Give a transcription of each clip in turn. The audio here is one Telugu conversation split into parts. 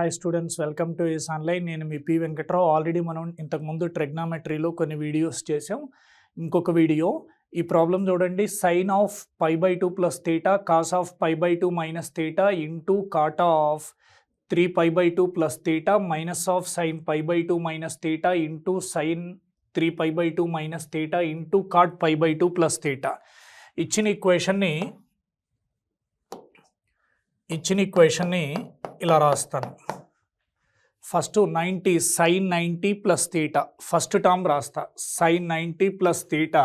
Hi students, welcome to is online. నేను మీ పి వెంకట్రావు. ఆల్రెడీ మనం ఇంతకుముందు ట్రిగ్నామెట్రీలో కొన్ని వీడియోస్ చేసాం. ఇంకొక వీడియో ఈ ప్రాబ్లం చూడండి. Sine of π/2 plus theta cos of π/2 minus theta into cot of 3π/2 plus theta minus of sine π/2 minus theta into sine 3π/2 minus theta into cot π/2 plus theta. ఇచ్చిన ఈక్వేషన్ని ఇలా రాస్తాను. First 90 sine 90 plus theta first term రాస్తా. Sine 90 plus theta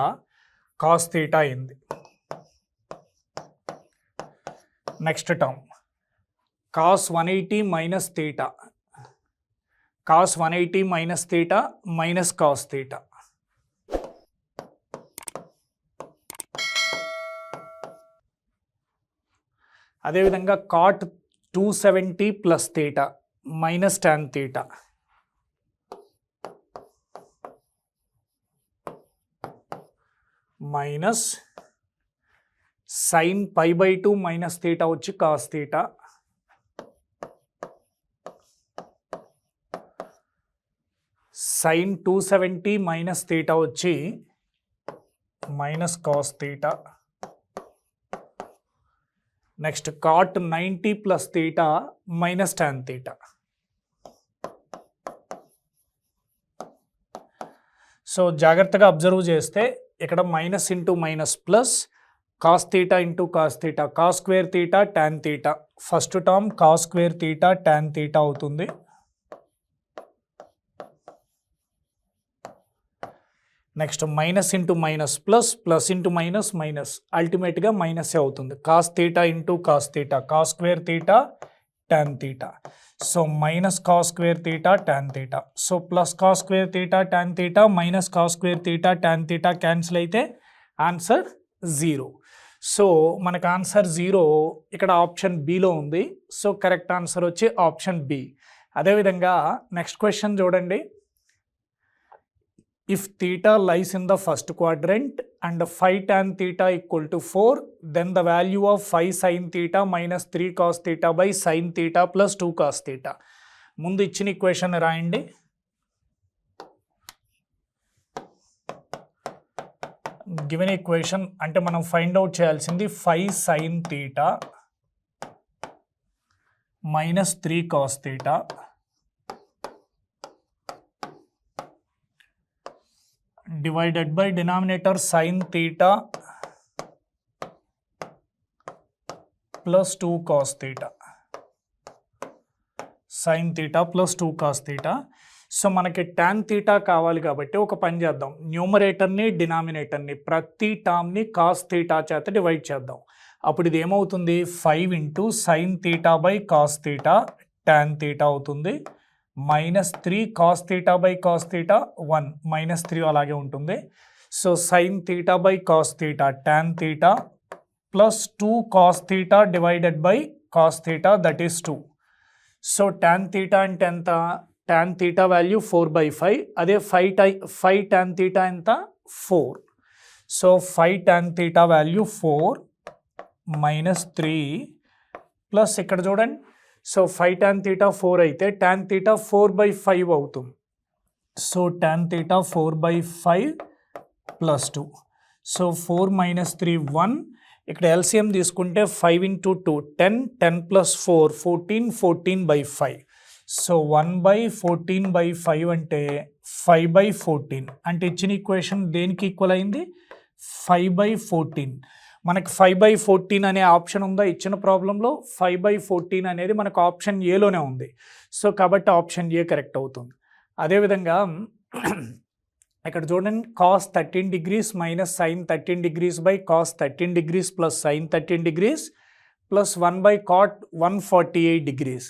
cos theta అయింది. Next term cos 180 minus theta, cos 180 minus theta minus cos theta. అదేవిధంగా cot 270 plus theta minus tan theta. Minus sine π/2 minus theta వచ్చి cos theta sine 270 minus theta వచ్చి minus cos theta. Next cot 90 plus theta minus tan theta. So జాగ్రత్తగా అబ్జర్వ్ చేస్తే ఇక్కడ minus into minus plus cos theta into cos theta, cos square theta tan theta. First term cos square theta tan theta అవుతుంది. Next minus into minus plus, plus into minus minus, అల్టిమేట్గా మైనస్ అవుతుంది. Cos theta into cos theta, cos square theta tan theta. So minus cos square theta tan theta. So plus cos square theta tan theta minus cos square theta tan theta cancel అయితే ఆన్సర్ 0. సో మనకు ఆన్సర్ 0 ఇక్కడ ఆప్షన్ బిలో ఉంది. సో కరెక్ట్ ఆన్సర్ వచ్చి ఆప్షన్ బి. అదేవిధంగా నెక్స్ట్ క్వశ్చన్ చూడండి. If theta lies in the first quadrant and phi tan theta equal to 4, then the value of phi sin theta minus 3 cos theta by sin theta plus 2 cos theta. ముందు ఇచ్చిన ఈక్వేషన్ రాయండి. గివెన్ ఈక్వేషన్ అంటే మనం ఫైండ్ అవుట్ చేయాల్సింది phi sin theta minus 3 cos theta divided by denominator sin theta plus 2 cos theta. sin theta plus 2 cos theta. So మనకి tan theta కావాలి కాబట్టి ఒక పని చేద్దాం. న్యూమరేటర్ని డినామినేటర్ని ప్రతి టర్మ్ని cos theta చేత డివైడ్ చేద్దాం. అప్పుడు ఇది ఏమవుతుంది? 5 into sin theta by cos theta tan theta అవుతుంది. Minus 3 cos theta by cos theta 1 minus 3 అలాగే ఉంటుంది. So sine theta by cos theta tan theta plus 2 cos theta divided by cos theta that is 2. So tan theta అంటే ఎంత? Tan theta value 4/5. అదే 5 టాన్ థీటా ఎంత? 4. So 5 tan theta value 4 minus 3 plus ఇక్కడ చూడండి. సో 5 tan theta 4 అయితే tan theta 4/5 అవుతుంది. So tan theta 4/5 plus 2. So 4 minus 3 1. ఇక్కడ ఎల్సిఎం తీసుకుంటే 5 ఇంటూ 2 10, 10 ప్లస్ 4 14, 14/5. సో 1/14/5 అంటే 5/14. అంటే ఇచ్చిన ఈక్వేషన్ దేనికి ఈక్వల్ అయింది? 5/14. మనకు 5/14 అనే ఆప్షన్ ఉందా ఇచ్చిన ప్రాబ్లంలో? 5/14 అనేది మనకు ఆప్షన్ ఏలోనే ఉంది. సో కాబట్టి ఆప్షన్ ఏ కరెక్ట్ అవుతుంది. అదేవిధంగా ఇక్కడ చూడండి, cos 13 degrees minus sine 13 degrees by cos 13 degrees plus sine 13 degrees plus 1/cot 148 degrees.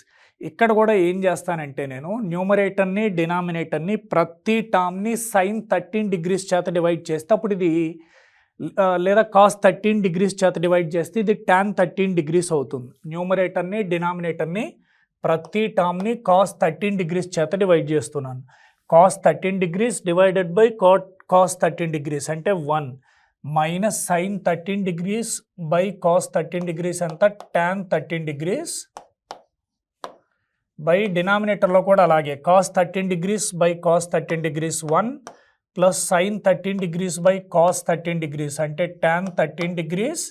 ఇక్కడ కూడా ఏం చేస్తానంటే నేను న్యూమరేటర్ని డినామినేటర్ని ప్రతి టర్మ్ని సైన్ 13 డిగ్రీస్ చేత డివైడ్ చేస్తే అప్పుడు ఇది లేదా కాస్ 13 డిగ్రీస్ చేత డివైడ్ చేస్తే ఇది టాన్ 13 డిగ్రీస్ అవుతుంది. న్యూమరేటర్ని డినామినేటర్ని ప్రతి టర్మ్ని కాస్ 13 డిగ్రీస్ చేత డివైడ్ చేస్తున్నాను. Cos 13 degrees divided by cos 13 degrees అంటే 1 minus sine 13 degrees by cos 13 degrees అంతా టాన్ 13 డిగ్రీస్ బై డినామినేటర్లో కూడా అలాగే cos 13 degrees by cos 13 degrees 1 plus sine 13 degrees by cos 13 degrees అంటే tan 13 degrees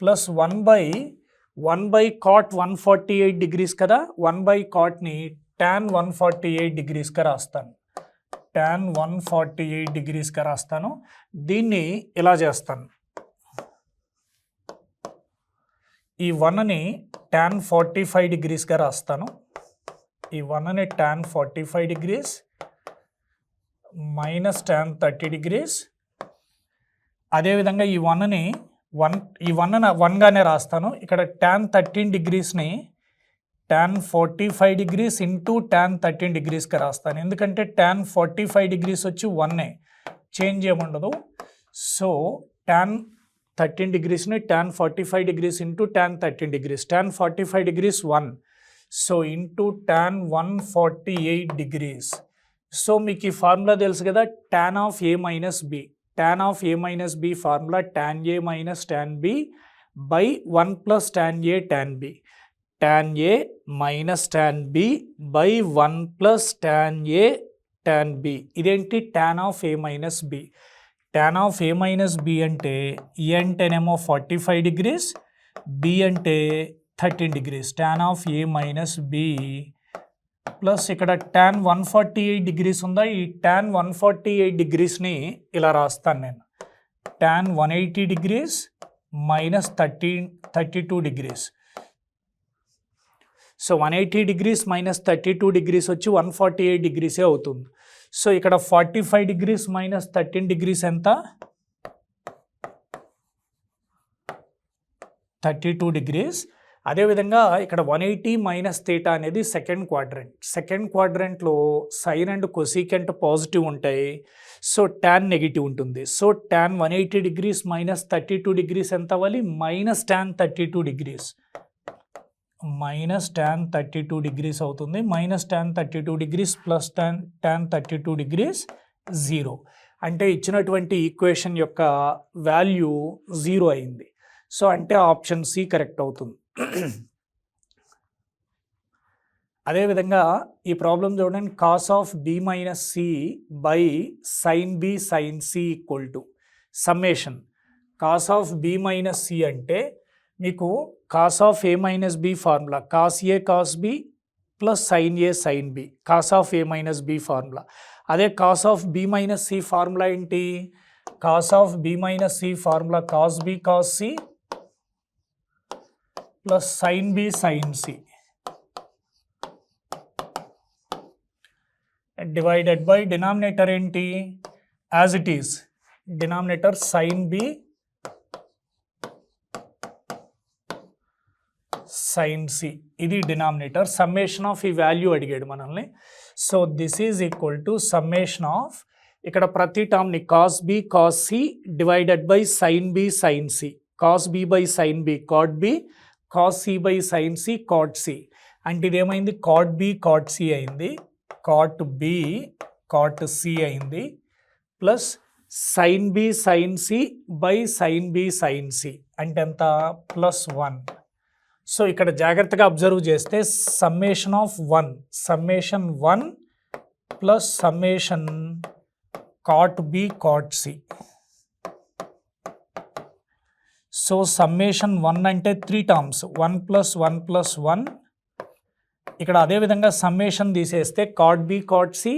plus 1 by cot 148 degrees కదా, 1 బై కాట్ని tan 148 డిగ్రీస్గా రాస్తాను, tan 148 డిగ్రీస్గా రాస్తాను. దీన్ని ఇలా చేస్తాను, ఈ 1ని tan 45 డిగ్రీస్గా రాస్తాను, ఈ 1ని tan 45 degrees minus tan 30 degrees. అదేవిధంగా ఈ 1ని 1గానే రాస్తాను. ఇక్కడ tan 13 డిగ్రీస్ని tan 45 degrees into tan 13 డిగ్రీస్గా రాస్తాను. ఎందుకంటే tan 45 డిగ్రీస్ వచ్చి 1 చేంజ్ ఏముండదు. So tan 13 డిగ్రీస్ని tan 45 degrees into tan 13 degrees, tan 45 degrees 1, so into tan 148 degrees. So మీకు ఈ ఫార్ములా తెలుసు కదా, tan of a minus b, tan of a minus b formula tan a minus tan b by 1 plus tan a tan b, tan a minus tan b by 1 plus tan a tan b. ఇదేంటి tan of a minus b, tan of a minus b అంటే a అంటేనేమో 45 డిగ్రీస్, b అంటే 13 degrees, tan of a minus b plus ఇక్కడ tan 148 డిగ్రీస్ ఉందా, ఈ tan 148 డిగ్రీస్ని ఇలా రాస్తాను నేను, tan 180 degrees minus 32 degrees. So 180 degrees minus 32 degrees వచ్చి 148 డిగ్రీసే అవుతుంది. సో ఇక్కడ 45 డిగ్రీస్ మైనస్ 13 డిగ్రీస్ ఎంత, 32 డిగ్రీస్. అదేవిధంగా ఇక్కడ 180 మైనస్ థీటా అనేది సెకండ్ క్వాడ్రంట్లో సైన్ అండ్ కొసీకెంట్ పాజిటివ్ ఉంటాయి, సో tan నెగిటివ్ ఉంటుంది. So tan 180 degrees minus 32 degrees ఎంత అవ్వాలి, minus tan 32 degrees, minus tan 32 degrees అవుతుంది. Minus tan 32 degrees plus tan 32 degrees 0, అంటే ఇచ్చినటువంటి ఈక్వేషన్ యొక్క వాల్యూ 0 అయింది. సో అంటే ఆప్షన్ సి కరెక్ట్ అవుతుంది. అదేవిధంగా ఈ ప్రాబ్లం చూడండి, cos of B minus C by sine B sine C equal to summation. Cos of B minus C అంటే మీకు cos of A minus B formula cos A cos B plus sine A sine B, cos of A minus B formula. అదే cos of B minus C formula ఏంటి, cos of B minus C formula cos B cos C plus sine B sine C divided by denominator ఏంటి, as it is denominator sine B sine C, ఇది డినామినేటర్. సమ్మేషన్ ఆఫ్ ఈ వాల్యూ అడిగాడు మనల్ని. So this is equal to summation of, ఇక్కడ ప్రతి టర్మ్ని cos B cos C divided by sine B sine C, cos B by sine B cot B, cos C by sine C cot C. అంటే ఇదేమైంది, కాట్ బి కాట్ సి అయింది, కాట్ బి కాట్ సి అయింది, plus sine B sine C by sine B sine c అంటే ఎంత, ప్లస్ 1. సో ఇక్కడ జాగ్రత్తగా అబ్జర్వ్ చేస్తే summation of 1, summation 1 plus summation cot B cot c. So summation 1 అంటే 3 టర్మ్స్, 1 ప్లస్ 1 ప్లస్ 1. ఇక్కడ అదేవిధంగా సమ్మేషన్ తీసేస్తే కాట్ బి కాట్ సి,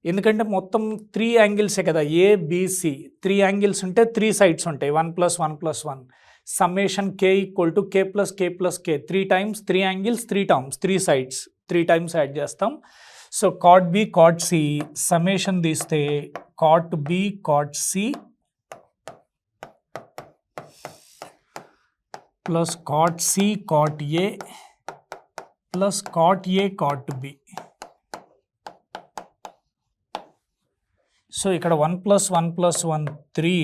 ఎందుకంటే మొత్తం 3 యాంగిల్సే కదా, ఏబిసి 3 యాంగిల్స్ ఉంటే 3 సైడ్స్ ఉంటాయి, 1 plus 1 plus 1. Summation k equal to k plus k plus k, 3 times 3 angles 3 terms 3 sides 3 times add చేస్తాం. So cot B cot C summation తీస్తే cot B cot C plus cot C cot A plus cot A cot B. So ఇక్కడ 1 ప్లస్ 1 ప్లస్ 1 3.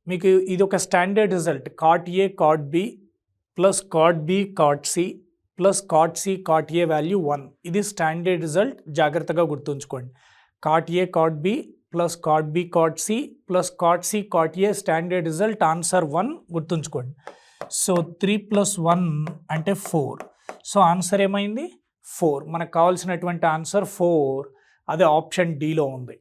మీకు ఇది ఒక standard result, cot A cot b plus cot B cot C plus cot C cot a value 1. ఇది స్టాండర్డ్ రిజల్ట్, జాగ్రత్తగా గుర్తుంచుకోండి. Cot A cot b plus cot B cot C plus cot C cot a standard result, answer 1 గుర్తుంచుకోండి. సో 3 ప్లస్ 1 అంటే 4. సో ఆన్సర్ ఏమైంది 4. మనకు కావాల్సినటువంటి ఆన్సర్ 4. అదే ఆప్షన్ డిలో ఉంది.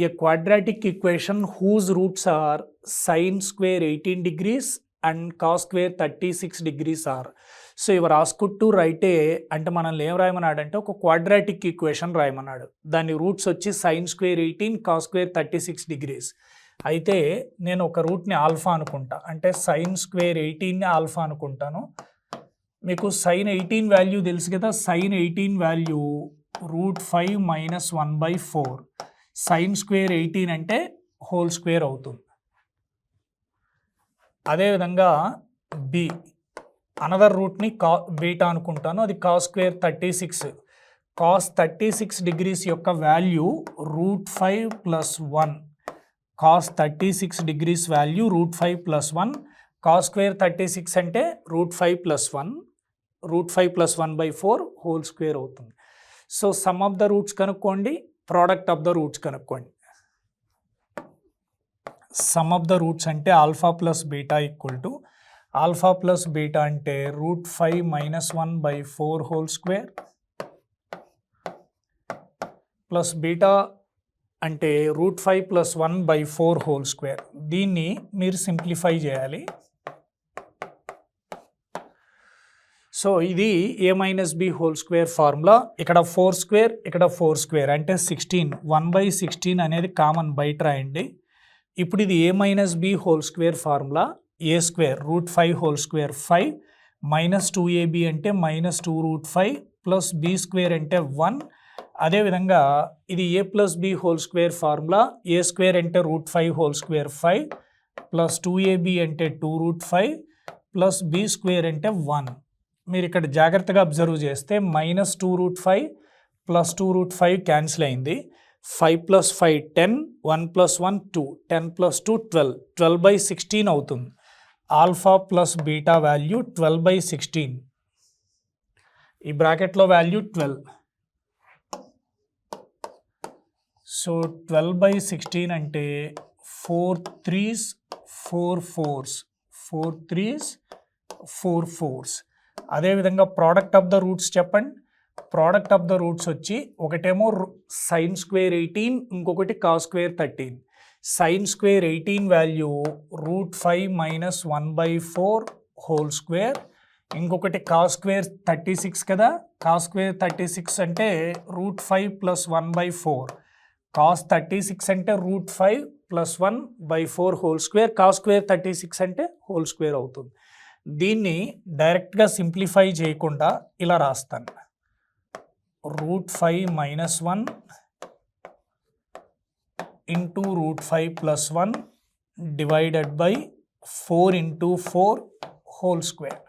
A quadratic equation whose roots are sin square 18 degrees and cos square 36 degrees are. So we're asked to write A, అంటే మనల్ని ఏం రాయమన్నాడంటే ఒక క్వాడ్రాటిక్ ఈక్వేషన్ రాయమన్నాడు. దాని రూట్స్ వచ్చి sine square 18 cos square 36 degrees. అయితే నేను ఒక రూట్ని ఆల్ఫా అనుకుంటా, అంటే సైన్ స్క్వేర్ 18ని ఆల్ఫా అనుకుంటాను. మీకు సైన్ 18 వాల్యూ తెలుసు కదా, సైన్ 18 వాల్యూ √5 - 1/4. సైన్ స్క్వేర్ 18 అంటే హోల్ స్క్వేర్ అవుతుంది. అదేవిధంగా బి అనదర్ రూట్ని బీటా అనుకుంటాను, అది కాస్ స్క్వేర్ 36. కాస్ 36 డిగ్రీస్ యొక్క value √5 + 1. Cos 36 degrees value √5 + 1. Cos square 36 అంటే √5 + 1. √5 + 1/4 హోల్ స్క్వేర్ అవుతుంది. So some of the roots కనుక్కోండి, ప్రోడక్ట్ ఆఫ్ ద రూట్స్ కనుక్కోండి. సమ్ ఆఫ్ ద రూట్స్ అంటే alpha plus beta equal to, alpha plus beta అంటే √5 - 1/4 హోల్ స్క్వేర్ ప్లస్ బీటా అంటే √5 + 1/4 హోల్ స్క్వేర్. దీన్ని మీరు సింప్లిఫై చేయాలి. సో ఇది a - b whole square formula. ఇక్కడ 4 స్క్వేర్, ఇక్కడ 4 స్క్వేర్ అంటే 16. 1/16 అనేది కామన్ బయట రాయండి. ఇప్పుడు ఇది a - b whole square formula. a square √5 whole square 5 -2ab అంటే -2√5 ప్లస్ b స్క్వేర్ అంటే 1. అదేవిధంగా ఇది a + b whole square formula. a square అంటే √5 హోల్ స్క్వేర్ 5 ప్లస్ 2ab అంటే 2√5 ప్లస్ b స్క్వేర్ అంటే 1. మీరు ఇక్కడ జాగ్రత్తగా అబ్జర్వ్ చేస్తే -2√5 ప్లస్ 2√5 క్యాన్సిల్ అయింది. 5 + 5 10, 1 + 1 2, 10 + 2 12, 12/16 అవుతుంది. Alpha plus beta value 12/16. ఈ బ్రాకెట్లో వాల్యూ 12. సో 12/16 అంటే 4 3s 4 4s 4 3s 4 4s. అదేవిధంగా ప్రోడక్ట్ ఆఫ్ ద రూట్స్ చెప్పండి. ప్రోడక్ట్ ఆఫ్ ద రూట్స్ వచ్చి ఒకటేమో సైన్ స్క్వేర్ 18, ఇంకొకటి cos square 13. Sine square 18 value √5 - 1/4 whole square, ఇంకొకటి కాస్ స్క్వేర్ 36 కదా, కాస్ స్క్వేర్ 36 అంటే √5 + 1/4. కాస్ 36 అంటే √5 + 1/4 హోల్ స్క్వేర్, కాస్ స్క్వేర్ 36 అంటే హోల్ స్క్వేర్ అవుతుంది. దీన్ని డైరెక్ట్గా సింప్లిఫై చేయకుండా ఇలా రాస్తాను. √5 - 1 into √5 + 1 divided by 4 × 4 whole square.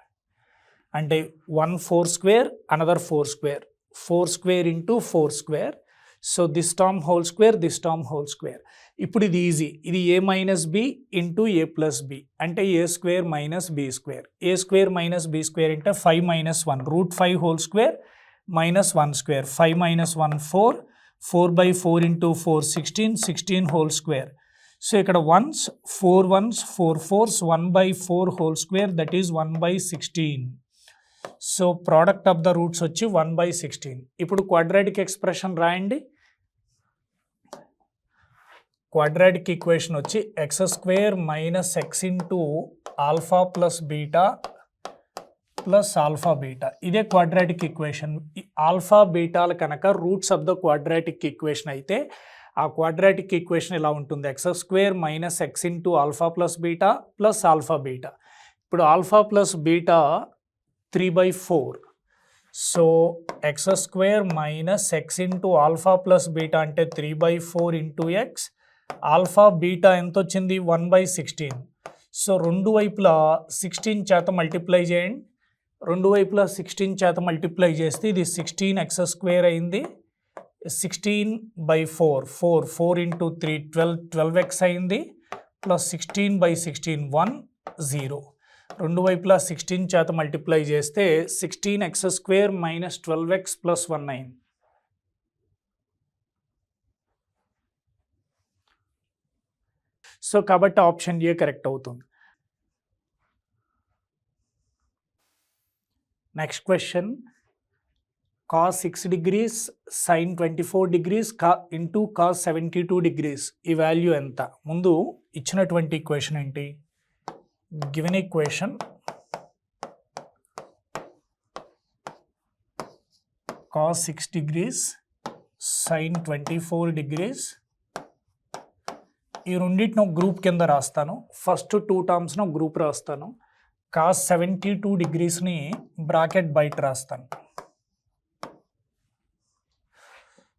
అంటే 1 4 square, another 4 square, 4 square into 4 square. So this term whole square, this term whole square. ఇప్పుడు ఇది ఈజీ. ఇది a - b into a + b అంటే a square - b square. a square - b square అంటే 5 - 1 √5 whole square -1 square. 5 - 1 4, 4/4 into 4 16, 16 whole square. So ఇక్కడ 1s 4 1s 4 4s 1/4 whole square, that is 1/16. So product of the roots వచ్చి 1/16. ఇప్పుడు క్వాడ్రాటిక్ ఎక్స్ప్రెషన్ రాయండి. క్వాడ్రాటిక్ ఈక్వేషన్ వచ్చి x² - x into alpha plus beta plus alpha beta. ఇదే క్వాడ్రాటిక్ ఈక్వేషన్. ఆల్ఫా బీటాలు కనుక roots of the quadratic equation అయితే ఆ క్వాడ్రాటిక్ ఈక్వేషన్ ఇలా ఉంటుంది. x² - x into alpha plus beta plus alpha beta. ఇప్పుడు alpha plus beta 3/4. So x² - x into alpha plus beta అంటే 3/4 ఇంటూ x. ఆల్ఫా బీటా ఎంత వచ్చింది? 1/16. సో రెండు వైపులా 16 చేత మల్టిప్లై చేయండి. రెండు వైపులా 16 చేత మల్టిప్లై చేస్తే ఇది 16x² అయింది. 16/4 4 4 ఇంటూ 3 12, 12x అయింది. ప్లస్ 16/16 1 0. రెండు వైపులా 16 చేత మల్టిప్లై చేస్తే 16x² - 12x + 1 అయింది. సో కాబట్టి ఆప్షన్ ఏ కరెక్ట్ అవుతుంది. Next question cos 6 degrees sin 24 degrees into cos 72 degrees ఈ వాల్యూ ఎంత? ముందు ఇచ్చినటువంటి ఈక్వేషన్ ఏంటి? Given equation cos 6 degrees sin 24 degrees ఈ రెండింటిని ఒక గ్రూప్ కింద రాస్తాను. ఫస్ట్ 2 టర్మ్స్ని ఒక గ్రూప్ రాస్తాను. cos 72 degreesని బ్రాకెట్ బయట రాస్తాను.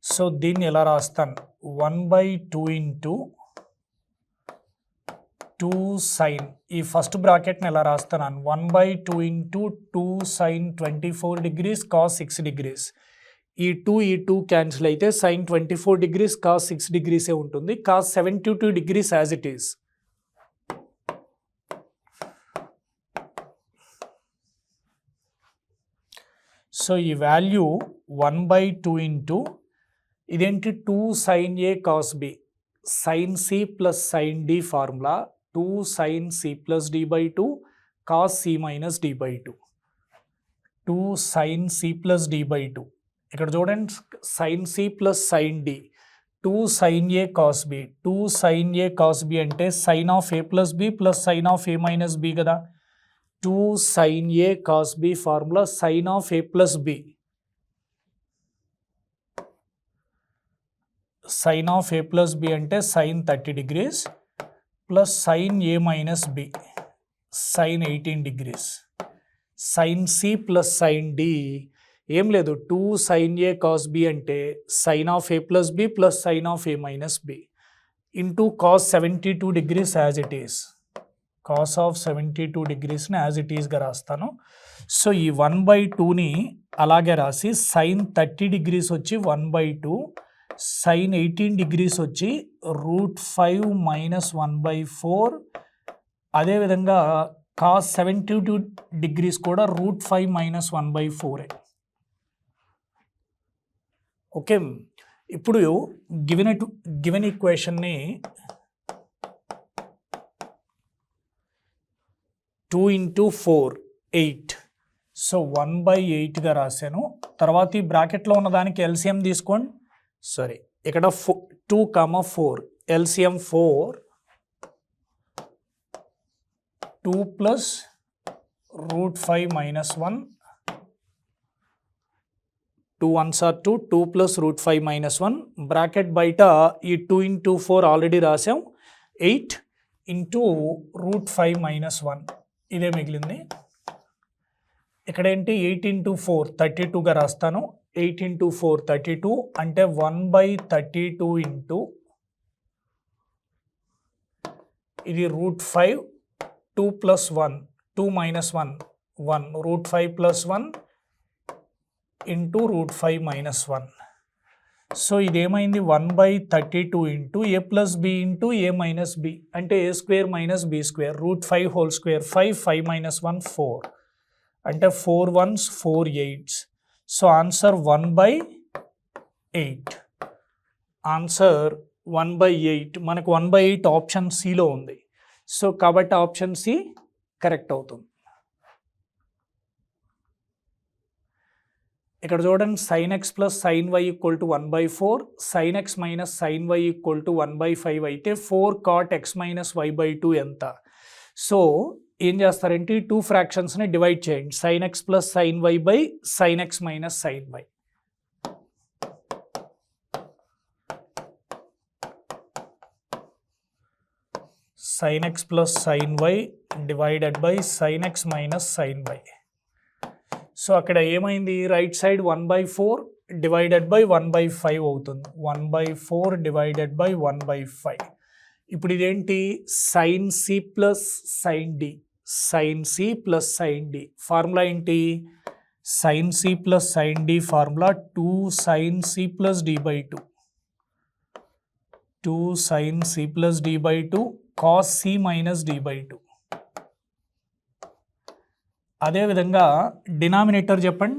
సో దీన్ని ఎలా రాస్తాను? 1/2 ఇంటూ 2 సైన్, ఈ ఫస్ట్ బ్రాకెట్ని ఎలా రాస్తాను? 1/2 into 2 sine 24 degrees cos 6 degrees. ఈ 2 క్యాన్సిల్ అయితే సైన్ 24 degrees cos 6 degrees ఉంటుంది. cos 72 degrees as it is. So ఈ వాల్యూ 1/2 ఇంటూ ఇదేంటి 2 sin a cos b, sin c plus sin d formula 2 sin c plus d by 2 cos c minus d by 2, 2 sin c plus d by 2. ఇక్కడ చూడండి sin c plus sin d, 2 sin a cos b, 2 sin a cos b అంటే sin of a plus b plus sin of a minus b కదా. 2 sin a cos b formula sin of a plus b, sin of a plus b అంటే sin 30 degrees plus sin a minus b sin 18 degrees. sin c plus sin d ఏం లేదు, 2 sin a cos b అంటే sin of a plus b plus sin of a minus b into cos 72 degrees as it is. cos of 72 degreesని యాజ్ ఇట్ ఈస్గా రాస్తాను. సో ఈ 1/2ని అలాగే రాసి sin 30 degrees వచ్చి 1/2, sin 18 degrees వచ్చి √5 మైనస్ 1/4. అదేవిధంగా cos 72 degrees కూడా √5 మైనస్ 1/4. ఓకే, ఇప్పుడు గివెన్ ఈక్వేషన్ని 2 ఇంటూ 4 8. సో 1/8గా రాశాను. తర్వాత ఈ బ్రాకెట్లో ఉన్నదానికి ఎల్సిఎం తీసుకోండి. సారీ, ఇక్కడ 2, 4 LCM 4, 2 plus √5 minus 1, 2 1s are 2, 2 plus √5 minus 1. Bracket బయట ఈ 2 ఇంటూ 4 ఆల్రెడీ రాసాం, 8 ఇంటూ √5 మైనస్ 1 ఇదే మిగిలింది. ఇక్కడ ఏంటి 8 ఇంటూ 4 32గా రాస్తాను. 8 ఇంటూ 4 32 అంటే 1/32 ఇంటూ ఇది √5, 2 plus 1 2 minus 1 1, √5 plus 1 into √5 minus 1. So ఇదేమైంది 1/32 into a plus b into a minus b అంటే a square minus b square, √5 whole square 5, 5 minus 1 4 అంటే 4 1s 4 8s. So answer 1/8. Answer 1/8. మనకు 1/8 ఆప్షన్ సిలో ఉంది. సో కాబట్టి ఆప్షన్ సి కరెక్ట్ అవుతుంది. ఇక్కడ చూడండి sin x plus sin y equal to 1/4, sin x minus sin y equal to 1/5 అయితే 4 cot x మైనస్ y/2 ఎంత? సో ఏం చేస్తారంటే ఈ 2 ఫ్రాక్షన్స్ని డివైడ్ చేయండి. sin x plus sin y by sin x minus sin y. sin x plus sin y divided by sin x minus sin y. So అక్కడ ఏమైంది, రైట్ సైడ్ 1/4 డివైడెడ్ బై 1/5 అవుతుంది. 1/4 డివైడెడ్ బై 1/5. ఇప్పుడు ఇదేంటి sin c plus sin d, sin c plus sin d formula ఏంటి? sin c plus sin d formula 2 sin c plus d by 2, 2 sin c plus d by 2 cos c minus d by 2. అదేవిధంగా డినామినేటర్ చెప్పండి.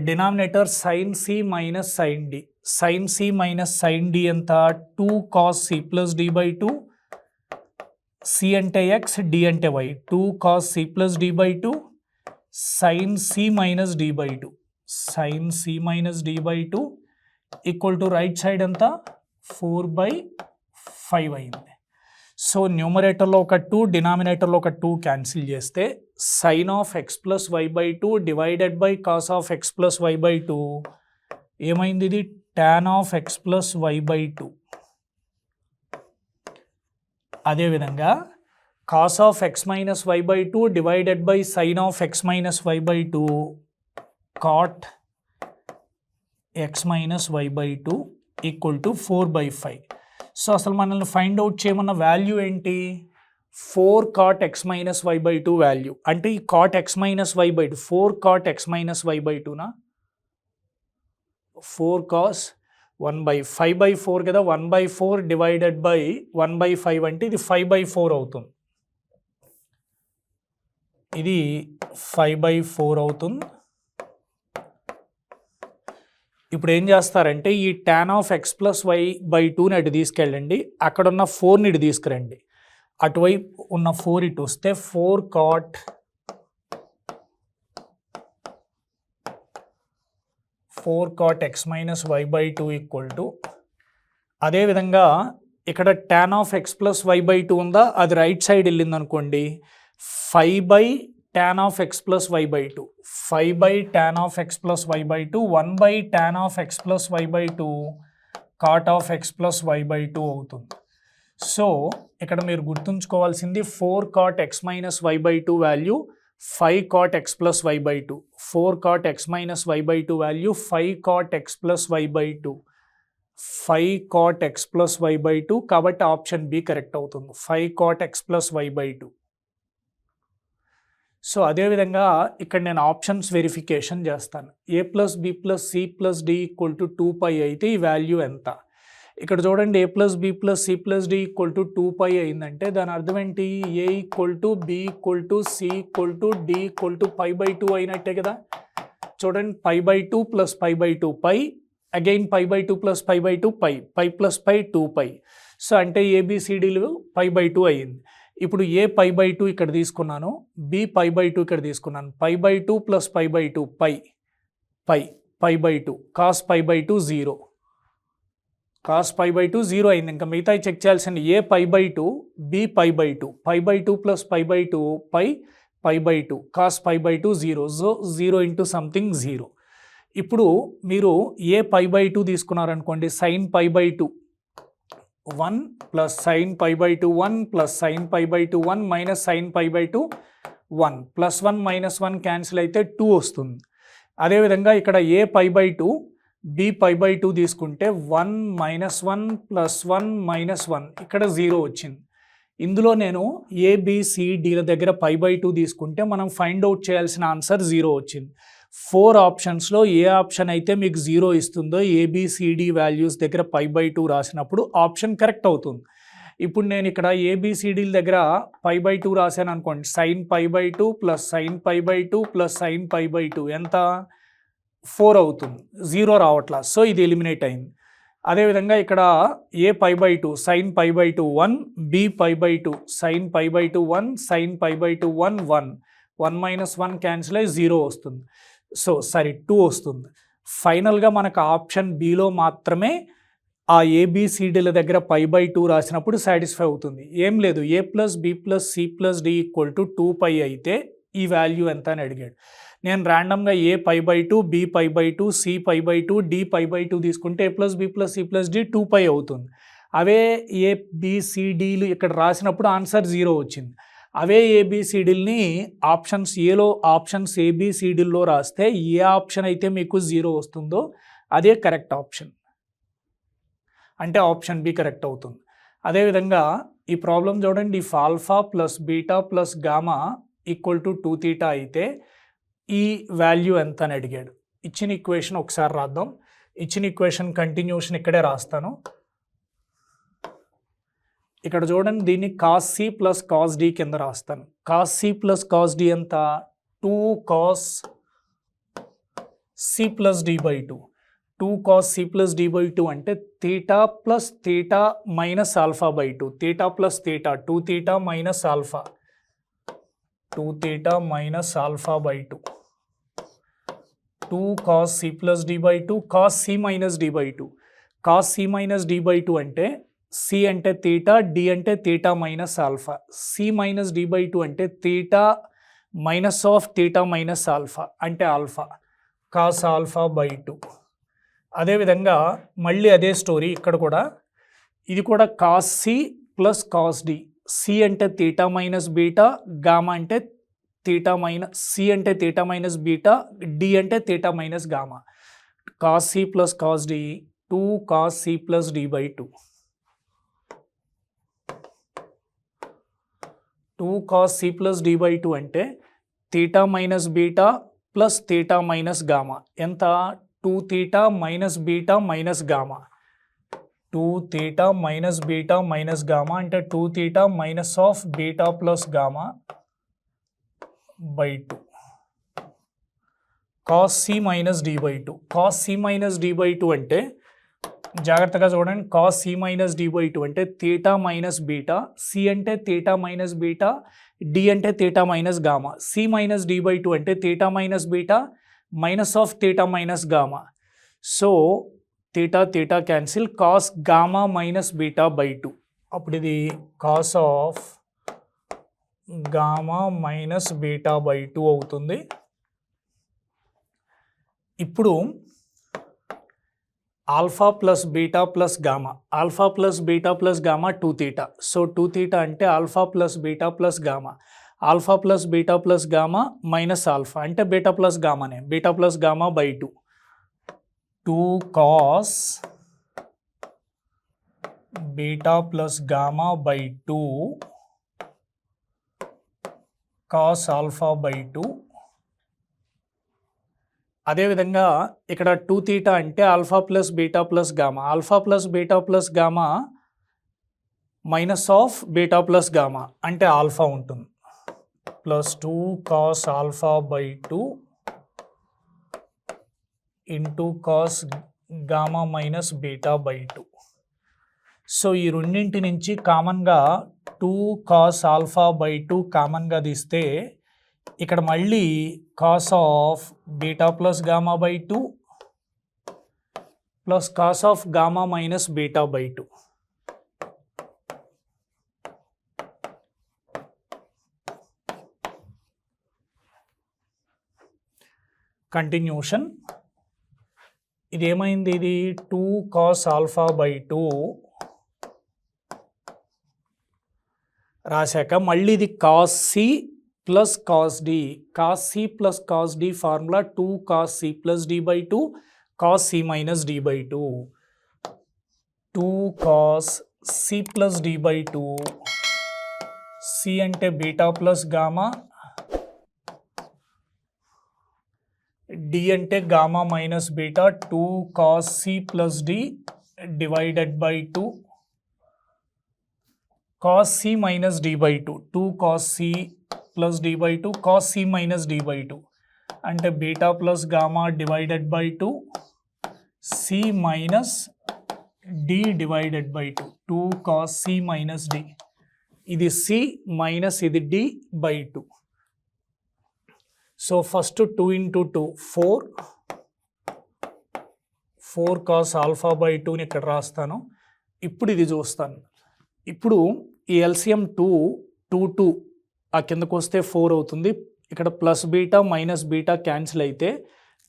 Denominator sin c minus sin d, sin c minus sin d ఎంత? 2 cos c plus d by 2, c అంటే x, d అంటే y, 2 cos c plus d by 2 sine c minus d by two, sine c minus d by two equal to right side ఎంత 4/5 అయింది. సో న్యూమరేటర్లో ఒక 2, డినామినేటర్లో ఒక 2 క్యాన్సిల్ చేస్తే sine of x plus y by two divided by cos of x plus y by two ఏమైంది, ఇది tan of x plus y by two. అదేవిధంగా cos of x minus y by two divided by sine of x minus y by two cot x minus y by two equal to 4/5. So అసలు మనల్ని ఫైండ్ అవుట్ చేయమన్న వాల్యూ ఏంటి, 4 cot x minus y by two value. అంటే ఈ cot x minus y by two 4 cot x minus y by టూనా, 4 cos 1/5/4 కదా, 1/4 డివైడెడ్ బై 1/5 అంటే ఇది 5/4 అవుతుంది, ఇది 5/4 అవుతుంది. ఇప్పుడు ఏం చేస్తారంటే ఈ tan of x plus y by టూని అటు తీసుకెళ్ళండి, అక్కడ ఉన్న 4ని ఇటు తీసుకురండి, అటువైపు ఉన్న 4 ఇటు వస్తే 4 cot x minus y by two equal to, అదేవిధంగా ఇక్కడ tan of x plus y by two ఉందా, అది రైట్ సైడ్ వెళ్ళింది అనుకోండి, 5/tan of x plus y by two, 5/tan of x plus y by two 1/tan of x plus y by two cot of x plus y by two అవుతుంది. సో ఇక్కడ మీరు గుర్తుంచుకోవాల్సింది 4 cot x minus y by two value 5 cot x plus y by two, 4 cot x minus y by two value 5 cot x plus y by two, 5 cot x plus y by two, కాబట్టి ఆప్షన్ బి కరెక్ట్ అవుతుంది, 5 cot x plus y by two. So అదేవిధంగా ఇక్కడ నేను ఆప్షన్స్ వెరిఫికేషన్ చేస్తాను, A plus B plus C plus D equal to 2π అయితే ఈ వాల్యూ ఎంత. ఇక్కడ చూడండి A plus B plus C plus D equal to 2π అయిందంటే దాని అర్థం ఏంటి, A equal to B equal to C equal to D equal to π/2 అయినట్టే కదా. చూడండి π/2 plus π/2 pi, again π/2 plus π/2 pi plus pi 2π. So అంటే ఏబిసిడీలు π/2 అయ్యింది. ఇప్పుడు ఏ π/2 ఇక్కడ తీసుకున్నాను, బి π/2 ఇక్కడ తీసుకున్నాను, π/2 ప్లస్ π/2 π/2 కాస్ π/2 0, కాస్ π/2 0 అయింది. ఇంకా మిగతా చెక్ చేయాల్సింది A π/2 B π/2, π/2 plus π/2 π/2 cos π/2 0, so 0 into something 0. ఇప్పుడు మీరు ఏ π/2 తీసుకున్నారనుకోండి, sine π/2 1 plus sine π/2 1 plus sine π/2 1 minus sine π/2 1 plus 1 minus 1 cancel అయితే 2 వస్తుంది. అదేవిధంగా ఇక్కడ ఏ π/2 బి π/2 తీసుకుంటే 1 మైనస్ 1 ప్లస్ 1 మైనస్ 1 ఇక్కడ 0 వచ్చింది. ఇందులో నేను ఏబిసిడిల దగ్గర π/2 తీసుకుంటే మనం ఫైండ్ అవుట్ చేయాల్సిన ఆన్సర్ 0 వచ్చింది. 4 ఆప్షన్స్లో ఏ ఆప్షన్ అయితే మీకు 0 ఇస్తుందో ఏబిసిడి వాల్యూస్ దగ్గర π/2 రాసినప్పుడు ఆప్షన్ కరెక్ట్ అవుతుంది. ఇప్పుడు నేను ఇక్కడ ఏబిసిడీల దగ్గర π/2 రాశాను అనుకోండి, sine π/2 plus sine π/2 plus sine π/2 ఎంత 4 అవుతుంది, 0 రావట్లా, సో ఇది ఎలిమినేట్ అయింది. అదేవిధంగా ఇక్కడ A π/2 sine π/2 1, B π/2 sine π/2 1, sine π/2 1 1, 1 minus 1 cancel అయ్యి 0 వస్తుంది, సో 2 వస్తుంది. ఫైనల్గా మనకు ఆప్షన్ బిలో మాత్రమే ఆ ఏబిసిడీల దగ్గర π/2 రాసినప్పుడు సాటిస్ఫై అవుతుంది. ఏం లేదు, A plus B plus C plus D equal to 2π అయితే ఈ వాల్యూ ఎంత అని అడిగాడు. నేను ర్యాండమ్గా ఏ π/2 బి π/2 సి π/2 డి π/2 తీసుకుంటే A plus B plus C plus D 2π అవుతుంది. అవే ఏబిసిడీలు ఇక్కడ రాసినప్పుడు ఆన్సర్ 0 వచ్చింది. అవే ఏబిసిడీల్ని ఆప్షన్స్ ఏలో ఆప్షన్స్ ఏబిసిడీల్లో రాస్తే ఏ ఆప్షన్ అయితే మీకు 0 వస్తుందో అదే కరెక్ట్ ఆప్షన్, అంటే ఆప్షన్ బి కరెక్ట్ అవుతుంది. అదేవిధంగా ఈ ప్రాబ్లం చూడండి, if alpha plus beta plus gamma equal to 2θ అయితే ఈ వాల్యూ ఎంత అని అడిగాడు. ఇచ్చిన ఈక్వేషన్ ఒకసారి రాద్దాం, ఇచ్చిన ఈక్వేషన్ కంటిన్యూషన్ ఇక్కడే రాస్తాను. ఇక్కడ చూడండి, దీన్ని cos C plus cos D కింద రాస్తాను. Cos C plus cos D ఎంత 2 cos C plus D by 2, 2 cos C plus D by 2 అంటే theta plus theta minus alpha by 2, theta plus theta 2θ minus alpha 2 theta minus alpha by 2. 2 cos c plus d by 2 cos c minus d by 2. Cos c minus d by 2 అంటే c అంటే theta, d అంటే theta minus alpha. c minus d by 2 అంటే theta minus of theta minus alpha అంటే alpha. Cos alpha by 2. అదేవిధంగా మళ్ళీ అదే స్టోరీ ఇక్కడ కూడా, ఇది కూడా cos c plus cos d. c అంటే theta minus beta, gamma అంటే theta minus c అంటే theta minus beta, d అంటే theta minus gamma. Cos c plus cos d 2 cos c plus d by 2. 2 cos c plus d by 2 అంటే theta minus beta plus theta minus gamma. ఎంత? 2 theta minus beta minus gamma. 2 theta minus beta minus gamma అంటే 2 theta minus of beta plus gamma by 2. Cos c minus d by 2. Cos c minus d by 2 అంటే జాగ్రత్తగా చూడండి, cos c minus d by 2 అంటే theta minus beta, c అంటే theta minus beta, d అంటే theta minus gamma. c minus d by 2 అంటే theta minus beta minus of theta minus gamma. So theta theta cancel, cos gamma minus beta by 2. అప్పుడు ఇది cos of gamma minus beta by 2 అవుతుంది. ఇప్పుడు alpha plus beta plus gamma, alpha plus beta plus gamma 2 theta. So 2 theta అంటే alpha plus beta plus gamma, alpha plus beta plus gamma minus alpha అంటే బీటా ప్లస్ గామానే, beta plus gamma by 2. 2 cos beta plus gamma by 2 cos alpha by 2. అదేవిధంగా ఇక్కడ 2 theta అంటే alpha plus beta plus gamma, alpha plus beta plus gamma minus of beta plus gamma అంటే ఆల్ఫా ఉంటుంది. Plus 2 cos alpha by 2 into cos gamma minus beta by 2. So ఈ రెండింటి నుంచి కామన్గా 2 cos ఆల్ఫా బై 2 కామన్గా తీస్తే ఇక్కడ మళ్ళీ cos of beta plus gamma by 2 plus cos of gamma minus beta by 2. Continuation. ఇది ఏమైంది? ఇది 2 cos ఆల్ఫా బై 2 రాశాక మళ్ళీ ఇది cos C plus cos d. Cos C plus cos d formula 2 cos c plus D by 2 cos c minus d by 2. 2 cos c plus D by 2, c అంటే బీటా ప్లస్ గామా, డి అంటే gamma minus beta. 2 cos c plus d divided by 2 cos c minus d by 2. 2 cos c plus D by 2 cos c minus d by 2 అంటే beta plus gamma divided by 2 c minus d divided by 2. 2 cos c minus d, ఇది c మైనస్ ఇది d by 2. So first 2 into 2 4 cos alpha by 2ని ఇక్కడ రాస్తాను. ఇప్పుడు ఇది చూస్తాను. ఇప్పుడు ఈ ఎల్సిఎం 2 ఆ కిందకు వస్తే 4 అవుతుంది. ఇక్కడ plus beta minus beta cancel అయితే,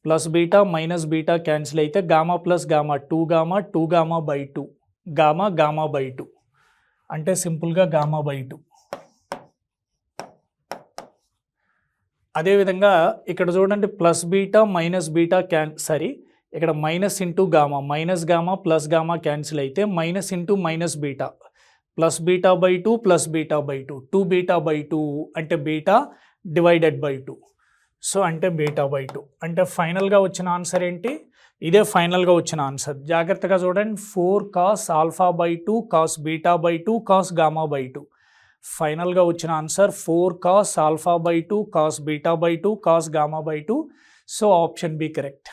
plus beta minus beta cancel అయితే gamma plus gamma 2 gamma by 2, gamma by 2 అంటే సింపుల్గా గామా బై 2. అదేవిధంగా ఇక్కడ చూడండి ప్లస్ బీటా మైనస్ బీటా ఇక్కడ minus into gamma, minus gamma plus gamma cancel అయితే minus into minus beta, plus beta by 2 plus beta by 2, 2 beta by 2 అంటే బీటా డివైడెడ్ బై 2. సో అంటే బీటా బై 2 అంటే ఫైనల్గా వచ్చిన ఆన్సర్ ఏంటి? ఇదే ఫైనల్గా వచ్చిన ఆన్సర్. జాగ్రత్తగా చూడండి, 4 cos alpha by 2 cos beta by 2 cos gamma by 2. ఫైనల్గా వచ్చిన answer 4 cos alpha by 2 cos beta by 2 cos gamma by 2. So option B correct.